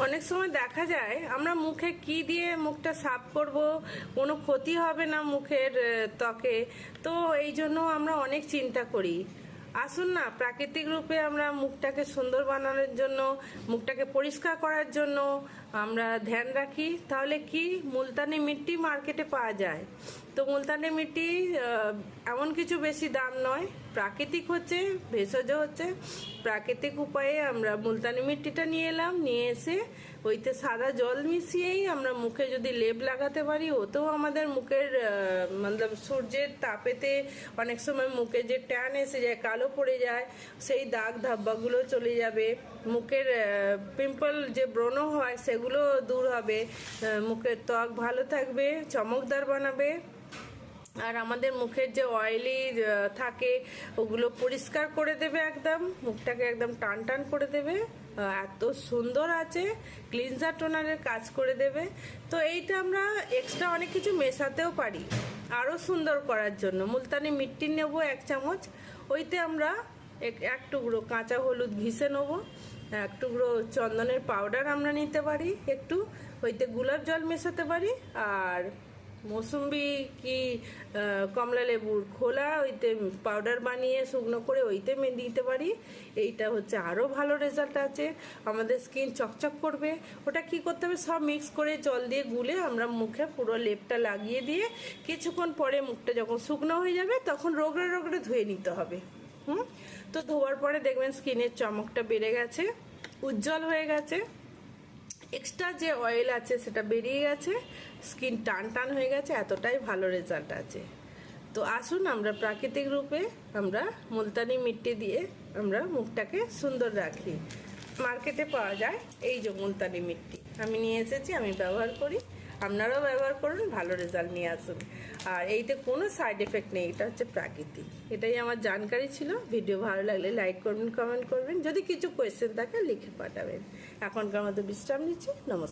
অনেক সময় দেখা যায় আমরা মুখে কি দিয়ে মুখটা সাফ করব, কোনো ক্ষতি হবে না মুখের ত্বকে। তো এই জন্য আমরা অনেক চিন্তা করি। আসুন না, প্রাকৃতিক রূপে আমরা মুখটাকে সুন্দর বানানোর জন্য, মুখটাকে পরিষ্কার করার জন্য আমরা ধ্যান রাখি। তাহলে কি, মুলতানি মিট্টি মার্কেটে পাওয়া যায়। তো মুলতানি মিট্টি এমন কিছু বেশি দাম নয়, প্রাকৃতিক হচ্ছে, ভেষজ হচ্ছে। প্রাকৃতিক উপায়ে আমরা মুলতানি মিট্টিটা নিয়ে এলাম, নিয়ে এসে ওইতে সাদা জল মিশিয়েই আমরা মুখে যদি লেপ লাগাতে পারি, ওতেও আমাদের মুখের মতলব সূর্যের তাপেতে অনেক সময় মুখে যে ট্যান এসে যায়, কালো পড়ে যায়, সেই দাগ ধাব্বাগুলো চলে যাবে। মুখের পিম্পল যে ব্রণ হয় সেগুলো দূর হবে, মুখের ত্বক ভালো থাকবে, চমকদার বানাবে। আর আমাদের মুখের যে অয়েলি থাকে ওগুলো পরিষ্কার করে দেবে, একদম মুখটাকে একদম টান টান করে দেবে। এত সুন্দর আছে, ক্লিনজার টোনারের কাজ করে দেবে। তো এইটা আমরা এক্সট্রা অনেক কিছু মেশাতেও পারি আরও সুন্দর করার জন্য। মুলতানি মিট্টি নেব 1 চামচ, ওইতে আমরা এক টুকরো কাঁচা হলুদ ঘিসে নেব, এক টুকরো চন্দনের পাউডার আমরা নিতে পারি, একটু ওইতে গোলাপ জল মেশাতে পারি, আর মৌসুম্বি কি কমলা লেবুর খোলা ওইতে পাউডার বানিয়ে শুকনো করে ওইতে দিতে পারি। এইটা হচ্ছে আরও ভালো রেজাল্ট আছে, আমাদের স্কিন চকচক করবে। ওটা কি করতে হবে, সব মিক্স করে জল দিয়ে গুলে আমরা মুখে পুরো লেপটা লাগিয়ে দিয়ে কিছুক্ষণ পরে মুখটা যখন শুকনো হয়ে যাবে তখন রগড়ে রগড়ে ধুয়ে নিতে হবে। তো ধোয়ার পরে দেখবেন স্কিনের চমকটা বেড়ে গেছে, উজ্জ্বল হয়ে গেছে, এক্সট্রা যে অয়েল আছে সেটা বেরিয়ে গেছে, স্কিন টান টান হয়ে গেছে, এতটাই ভালো রেজাল্ট আছে। তো আসুন আমরা প্রাকৃতিক রূপে আমরা মুলতানি মিট্টি দিয়ে আমরা মুখটাকে সুন্দর রাখি। মার্কেটে পাওয়া যায় এই যে মুলতানি মিট্টি, আমি নিয়ে এসেছি, আমি ব্যবহার করি, আপনারাও ব্যবহার করুন, ভালো রেজাল্ট নিয়ে আসুন। আর এইতে কোনো সাইড এফেক্ট নেই, এটা হচ্ছে প্রাকৃতিক। এটাই আমার জানকারি ছিল। ভিডিও ভালো লাগলে লাইক করবেন, কমেন্ট করবেন, যদি কিছু কোয়েশ্চেন থাকে লিখে পাঠাবেন। এখনকার মতো বিশ্রাম নিচ্ছি, নমস্কার।